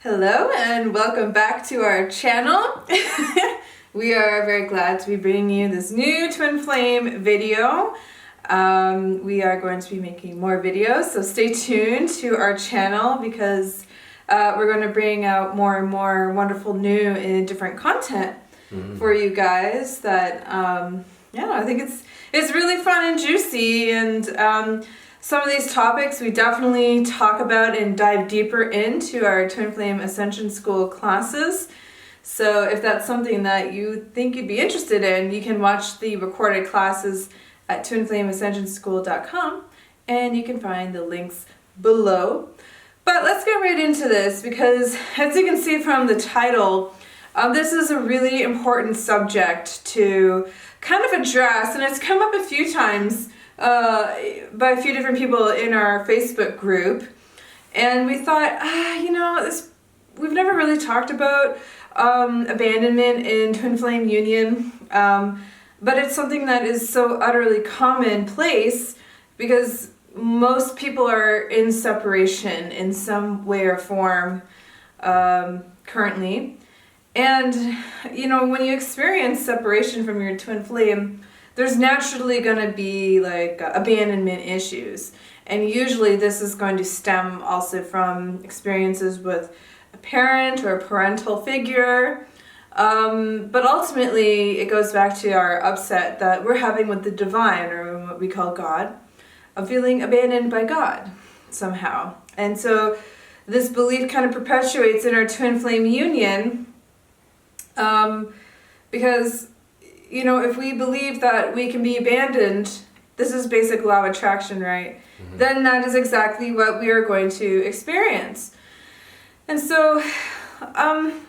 Hello and welcome back to our channel. We are very glad to be bringing you this new twin flame video. We are going to be making more videos, so stay tuned to our channel because we're going to bring out more and more wonderful new and different content for you guys that I think it's really fun and juicy, and some of these topics we definitely talk about and dive deeper into our Twin Flame Ascension School classes. So if that's something that you think you'd be interested in, you can watch the recorded classes at twinflameascensionschool.com, and you can find the links below. But let's get right into this because, as you can see from the title, this is a really important subject to kind of address, and it's come up a few times by a few different people in our Facebook group, and we thought, we've never really talked about abandonment in Twin Flame Union, but it's something that is so utterly commonplace because most people are in separation in some way or form currently. And when you experience separation from your twin flame, there's naturally going to be like abandonment issues, and usually this is going to stem also from experiences with a parent or a parental figure, but ultimately it goes back to our upset that we're having with the divine, or what we call God, of feeling abandoned by God somehow. And so this belief kind of perpetuates in our twin flame union, because if we believe that we can be abandoned, this is basic law of attraction, right? Then that is exactly what we are going to experience. And so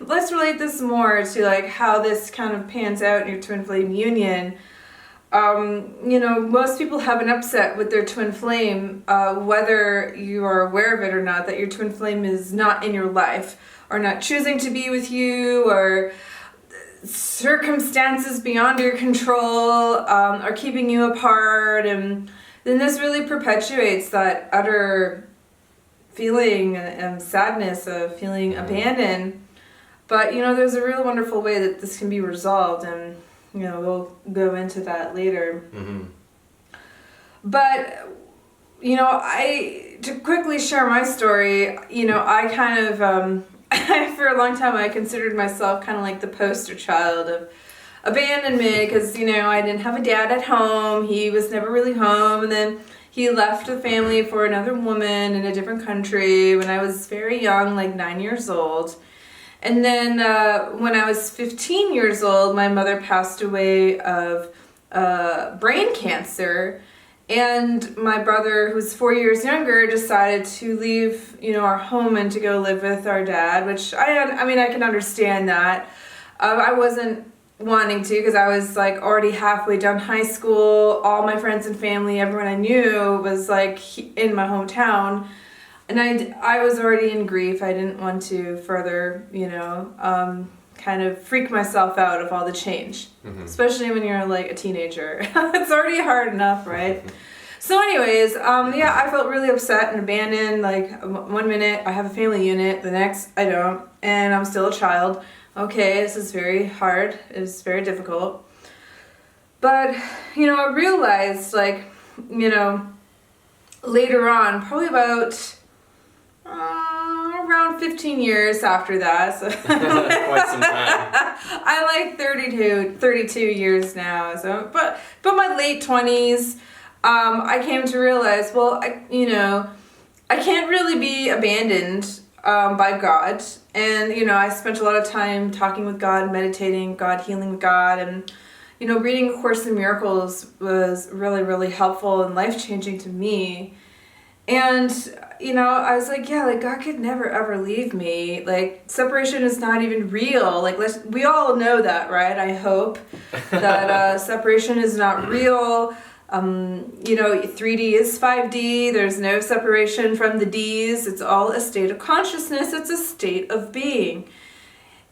let's relate this more to like how this kind of pans out in your twin flame union. Most people have an upset with their twin flame, whether you are aware of it or not, that your twin flame is not in your life, or not choosing to be with you, or circumstances beyond your control are keeping you apart, and then this really perpetuates that utter feeling and sadness of feeling abandoned. But there's a real wonderful way that this can be resolved, and we'll go into that later. But to quickly share my story, I kind of for a long time I considered myself kind of like the poster child of abandonment because, I didn't have a dad at home. He was never really home, and then he left the family for another woman in a different country when I was very young, like 9 years old. And then when I was 15 years old, my mother passed away of brain cancer. And my brother, who's 4 years younger, decided to leave, our home and to go live with our dad, which I can understand that. I wasn't wanting to because I was like already halfway done high school. All my friends and family, everyone I knew was like in my hometown. And I was already in grief. I didn't want to further, kind of freak myself out of all the change, especially when you're like a teenager. It's already hard enough, right? So anyways, I felt really upset and abandoned. Like 1 minute I have a family unit, the next I don't, and I'm still a child. Okay, this is very hard. It's very difficult. But, I realized later on, probably about around 15 years after that. So quite some time. I'm like 32 years now. So, but my late 20s, I came to realize, well, I can't really be abandoned by God. And, I spent a lot of time talking with God, meditating, God, healing with God, and, reading A Course in Miracles was really, really helpful and life-changing to me. And, I was like, God could never, ever leave me. Like, separation is not even real. Like, we all know that, right? I hope that separation is not real. 3D is 5D. There's no separation from the Ds. It's all a state of consciousness. It's a state of being.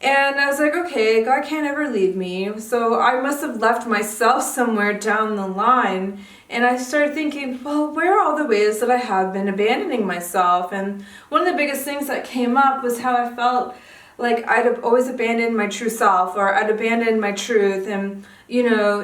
And I was like, okay, God can't ever leave me. So I must have left myself somewhere down the line. And I started thinking, well, where are all the ways that I have been abandoning myself? And one of the biggest things that came up was how I felt like I'd always abandoned my true self, or I'd abandoned my truth, and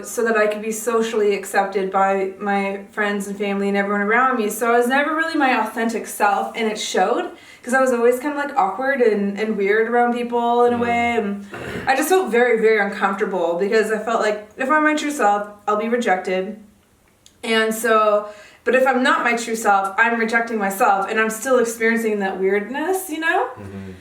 so that I could be socially accepted by my friends and family and everyone around me. So I was never really my authentic self, and it showed, because I was always kind of like awkward and weird around people in a way, and I just felt very, very uncomfortable, because I felt like if I'm my true self, I'll be rejected. And so, but if I'm not my true self, I'm rejecting myself, and I'm still experiencing that weirdness, Mm-hmm.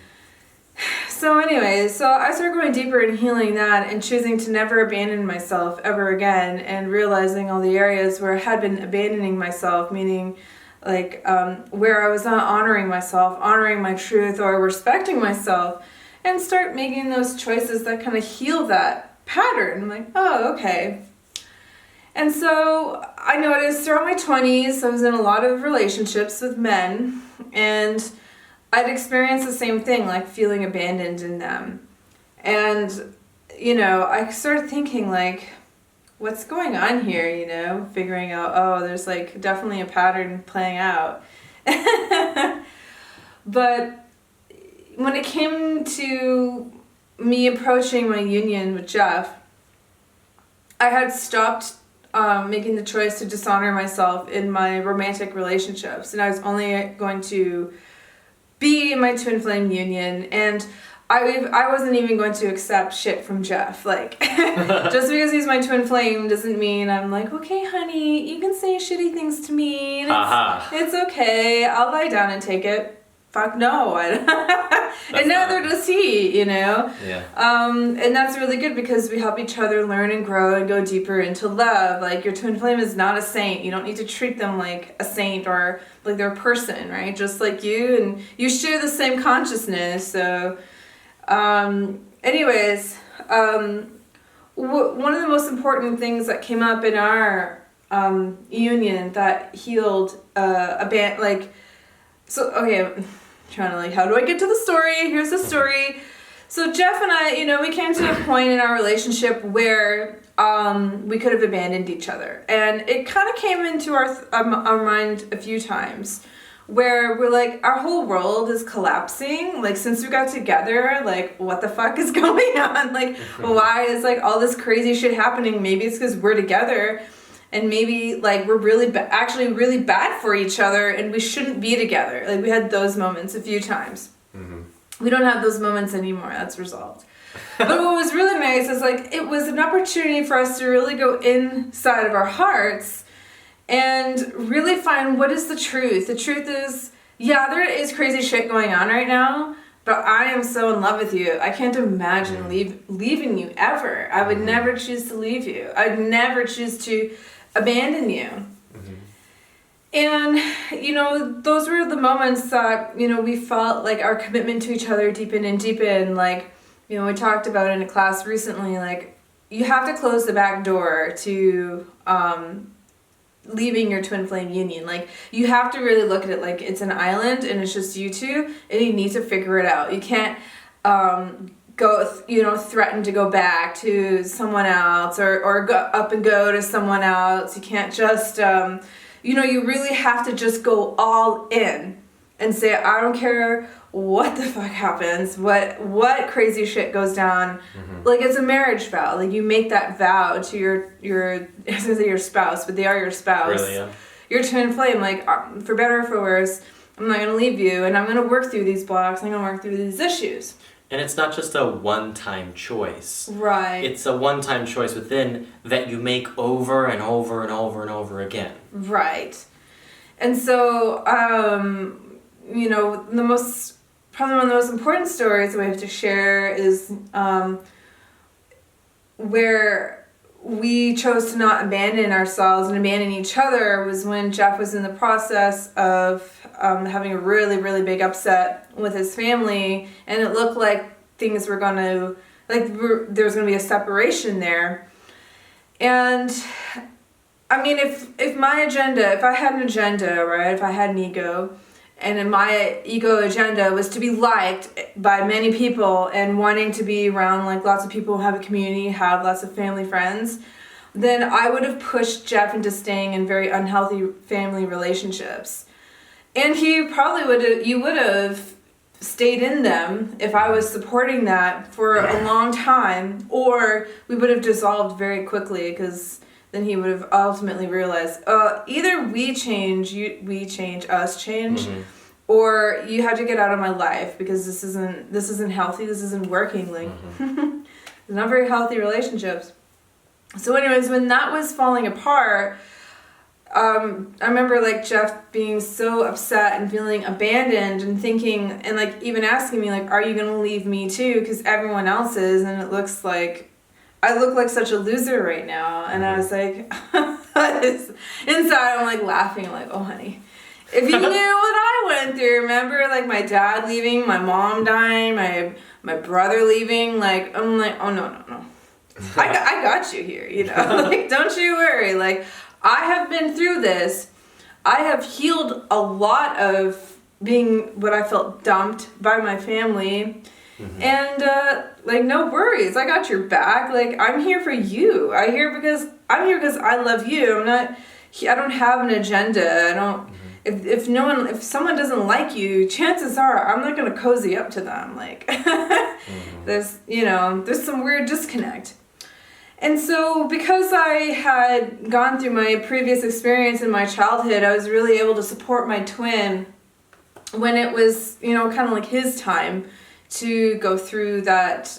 So anyways, so I started going deeper in healing that and choosing to never abandon myself ever again, and realizing all the areas where I had been abandoning myself, meaning like where I was not honoring myself, honoring my truth, or respecting myself, and start making those choices that kind of heal that pattern. I'm like, oh, okay. And so I noticed throughout my 20s, I was in a lot of relationships with men, and I'd experienced the same thing, like feeling abandoned in them. And, I started thinking, like, what's going on here, figuring out, oh, there's like definitely a pattern playing out. But when it came to me approaching my union with Jeff, I had stopped making the choice to dishonor myself in my romantic relationships, and I was only going to be in my twin flame union, and I wasn't even going to accept shit from Jeff. Like, just because he's my twin flame doesn't mean I'm like, okay, honey, you can say shitty things to me, and it's okay, I'll lie down and take it. Fuck no. And neither does he, Yeah. And that's really good, because we help each other learn and grow and go deeper into love. Like, your twin flame is not a saint. You don't need to treat them like a saint or like they're a person, right? Just like you, and you share the same consciousness. So, anyways, one of the most important things that came up in our union that healed trying to how do I get to the story? Here's the story. So Jeff and I, we came to a point in our relationship where we could have abandoned each other. And it kind of came into our mind a few times, where we're like, our whole world is collapsing. Like, since we got together, like, what the fuck is going on? Like, why is like all this crazy shit happening? Maybe it's because we're together. And maybe, like, we're really actually really bad for each other, and we shouldn't be together. Like, we had those moments a few times. Mm-hmm. We don't have those moments anymore. That's resolved. But what was really nice is, like, it was an opportunity for us to really go inside of our hearts and really find what is the truth. The truth is, yeah, there is crazy shit going on right now, but I am so in love with you. I can't imagine leaving you ever. I would never choose to leave you. I'd never choose to abandon you. And, those were the moments that, we felt like our commitment to each other deepened and deepened. Like, we talked about in a class recently, like, you have to close the back door to leaving your twin flame union. Like, you have to really look at it like it's an island and it's just you two, and you need to figure it out. You can't threaten to go back to someone else, or go up and go to someone else. You can't just, you really have to just go all in and say, I don't care what the fuck happens, what crazy shit goes down. Like, it's a marriage vow. Like, you make that vow to your I was gonna say your spouse, but they are your spouse. Really, yeah. Your twin flame, like, for better or for worse, I'm not gonna leave you, and I'm gonna work through these blocks, I'm gonna work through these issues. And it's not just a one-time choice. Right. It's a one-time choice within that you make over and over and over and over again. Right. And so, probably one of the most important stories that we have to share is where we chose to not abandon ourselves and abandon each other was when Jeff was in the process of having a really, really big upset with his family, and it looked like things were going to, there was going to be a separation there. And, I mean, if I had an agenda, right, if I had an ego, And in my ego agenda was to be liked by many people and wanting to be around like lots of people, have a community, have lots of family friends, then I would have pushed Jeff into staying in very unhealthy family relationships. And you would have stayed in them if I was supporting that for a long time, or we would have dissolved very quickly, because then he would have ultimately realized, either we change, us change, or you have to get out of my life because this isn't healthy, this isn't working. Like, it's not very healthy relationships. So anyways, when that was falling apart, I remember like Jeff being so upset and feeling abandoned and thinking, and like even asking me like, are you going to leave me too? Because everyone else is, and it looks like I look like such a loser right now. And I was like, inside I'm like laughing, like, oh honey, if you knew what I went through, remember like my dad leaving, my mom dying, my brother leaving, like, I'm like, oh no. I got you here, you know, like, don't you worry. Like, I have been through this. I have healed a lot of being what I felt dumped by my family. And, like, no worries. I got your back. Like, I'm here for you. I'm here because I love you. I don't have an agenda. I don't, if someone doesn't like you, chances are I'm not going to cozy up to them. Like, there's some weird disconnect. And so because I had gone through my previous experience in my childhood, I was really able to support my twin when it was, kind of like his time to go through that,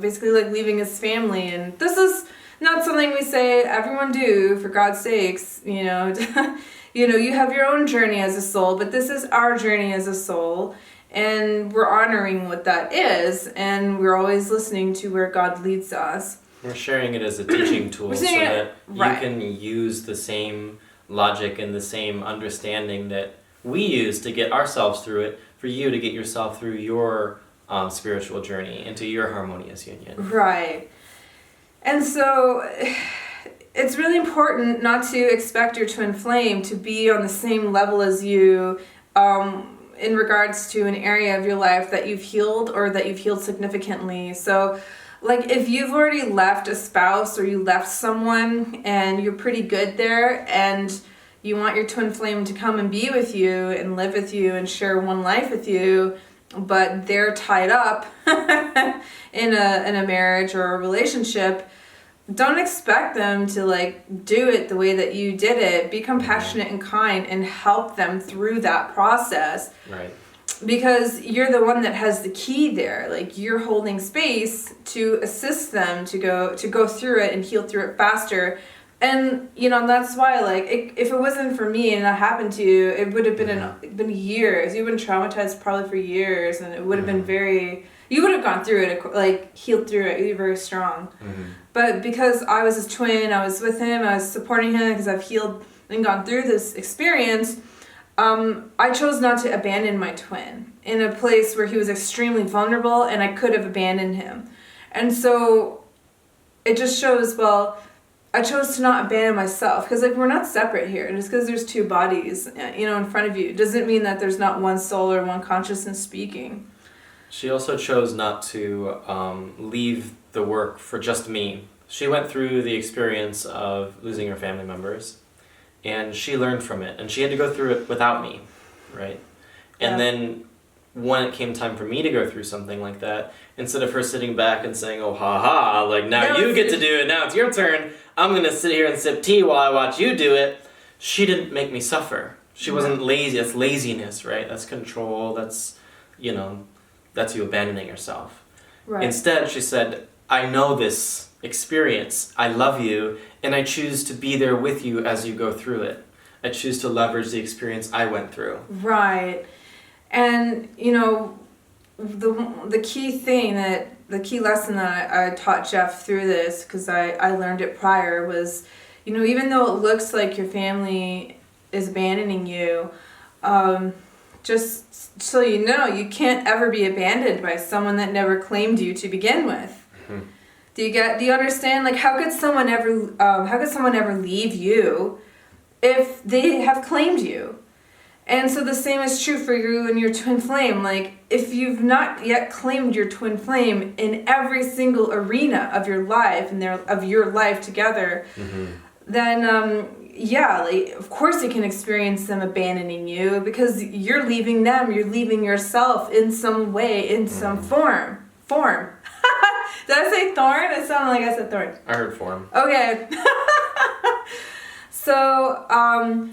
basically like leaving his family. And this is not something we say everyone do, for God's sakes, you have your own journey as a soul, but this is our journey as a soul. And we're honoring what that is. And we're always listening to where God leads us. We're sharing it as a teaching tool so that you can use the same logic and the same understanding that we use to get ourselves through it, for you to get yourself through your spiritual journey into your harmonious union. Right. And so it's really important not to expect your twin flame to be on the same level as you in regards to an area of your life that you've healed or that you've healed significantly. So like if you've already left a spouse or you left someone and you're pretty good there and you want your twin flame to come and be with you and live with you and share one life with you, but they're tied up in a marriage or a relationship, don't expect them to like do it the way that you did it. Be compassionate and kind and help them through that process. Right. Because you're the one that has the key there. Like you're holding space to assist them to go through it and heal through it faster. And that's why like if it wasn't for me and that happened to you, it would have been years. You've been traumatized probably for years, and it would have been you would have gone through it, like healed through it. You're very strong. But because I was his twin, I was with him, I was supporting him because I've healed and gone through this experience. I chose not to abandon my twin in a place where he was extremely vulnerable and I could have abandoned him. And so it just shows, I chose to not abandon myself because like we're not separate here. Just because there's two bodies, in front of you doesn't mean that there's not one soul or one consciousness speaking. She also chose not to leave the work for just me. She went through the experience of losing her family members. And she learned from it, and she had to go through it without me, right? And then when it came time for me to go through something like that, instead of her sitting back and saying, oh, ha, like now you get to do it, now it's your turn, I'm going to sit here and sip tea while I watch you do it, she didn't make me suffer. She wasn't lazy. That's laziness, right? That's control. That's, that's you abandoning yourself. Right. Instead, she said, I know this experience. I love you, and I choose to be there with you as you go through it. I choose to leverage the experience I went through. Right. And, the key thing the key lesson that I taught Jeff through this, because I learned it prior, was, even though it looks like your family is abandoning you, just so you know, you can't ever be abandoned by someone that never claimed you to begin with. Do you understand? Like, how could someone ever leave you if they have claimed you? And so the same is true for you and your twin flame. Like, if you've not yet claimed your twin flame in every single arena of your life and of your life together, then yeah, like, of course you can experience them abandoning you, because you're leaving them, you're leaving yourself in some way, in some form. Did I say thorn? It sounded like I said thorn. I heard form. Okay. So,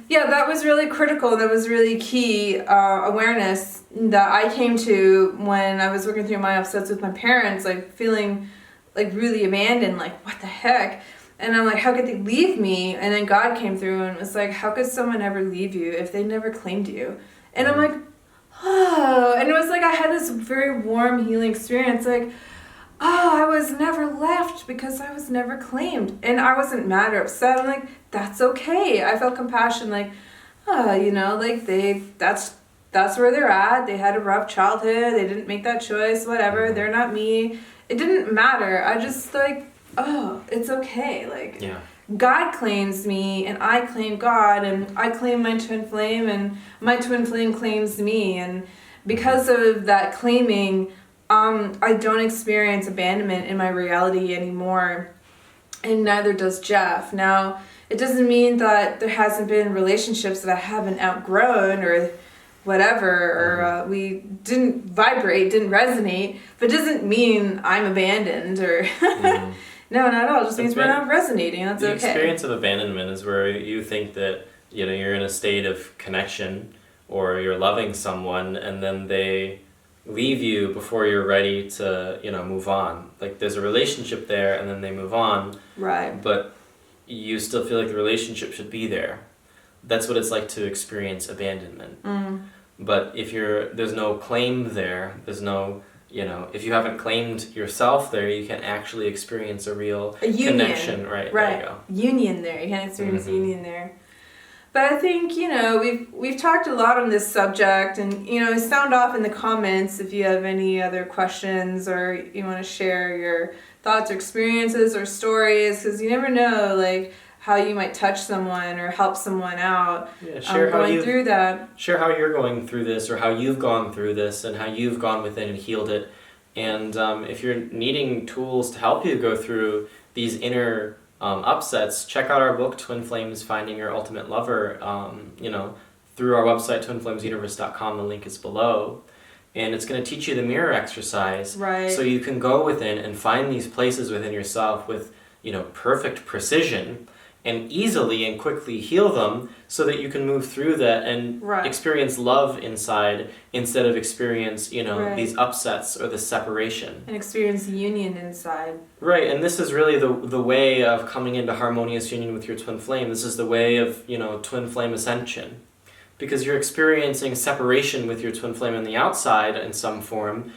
yeah, that was really critical. That was really key awareness that I came to when I was working through my upsets with my parents, like feeling like really abandoned, like what the heck? And I'm like, how could they leave me? And then God came through and was like, how could someone ever leave you if they never claimed you? And I'm like, oh, and it was like I had this very warm healing experience, like, oh, I was never left because I was never claimed. And I wasn't mad or upset. I'm like, that's okay. I felt compassion, like, oh, you know, like that's where they're at. They had a rough childhood. They didn't make that choice, whatever. They're not me. It didn't matter. I just like, oh, it's okay. Like, Yeah. God claims me and I claim God, and I claim my twin flame and my twin flame claims me. And because of that claiming, I don't experience abandonment in my reality anymore, and neither does Jeff. Now, it doesn't mean that there hasn't been relationships that I haven't outgrown or whatever, or we didn't vibrate, didn't resonate, but it doesn't mean I'm abandoned or... No, not at all. It just means we're not resonating. That's okay. The experience of abandonment is where you think that, you know, you're in a state of connection or you're loving someone and then they leave you before you're ready to, you know, move on. Like, there's a relationship there and then they move on. Right. But you still feel like the relationship should be there. That's what it's like to experience abandonment. But if there's no claim there, there's no... You know, if you haven't claimed yourself there, you can actually experience a real connection. Right. There you go. Union there. You can experience union there. But I think, you know, we've talked a lot on this subject, and, you know, sound off in the comments if you have any other questions or you want to share your thoughts or experiences or stories, because you never know, like, how you might touch someone or help someone out. Yeah, share how going through that. Share how you're going through this, or how you've gone through this, and how you've gone within and healed it. And if you're needing tools to help you go through these inner upsets, check out our book, Twin Flames: Finding Your Ultimate Lover. You know, through our website, twinflamesuniverse.com. The link is below. And it's going to teach you the mirror exercise. Right. So you can go within and find these places within yourself with, you know, perfect precision, and easily and quickly heal them so that you can move through that and experience love inside instead of experience, you know, these upsets or the separation. And experience union inside. Right, and this is really the way of coming into harmonious union with your twin flame. This is the way of, you know, twin flame ascension. Because you're experiencing separation with your twin flame on the outside in some form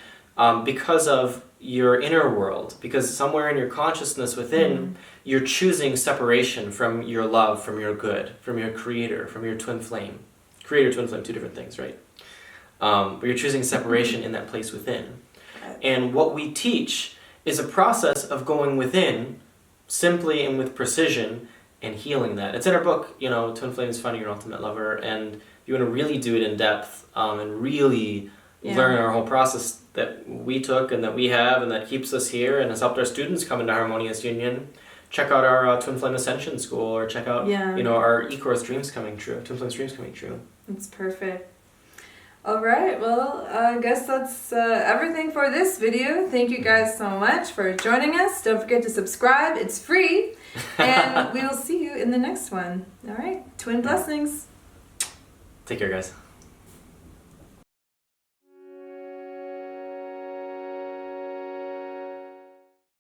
because of your inner world. Because somewhere in your consciousness within, you're choosing separation from your love, from your good, from your creator, from your twin flame. Creator, twin flame, two different things, right? But you're choosing separation in that place within. And what we teach is a process of going within, simply and with precision, and healing that. It's in our book, you know, Twin Flames: Finding Your Ultimate Lover, and if you want to really do it in depth and really learn our whole process that we took and that we have and that keeps us here and has helped our students come into Harmonious Union, check out our Twin Flame Ascension School, or check out you know, our eCOURSE Dreams Coming True, Twin Flames Dreams Coming True. That's perfect. All right, well, I guess that's everything for this video. Thank you guys so much for joining us. Don't forget to subscribe. It's free. And we will see you in the next one. All right, twin blessings. Take care, guys.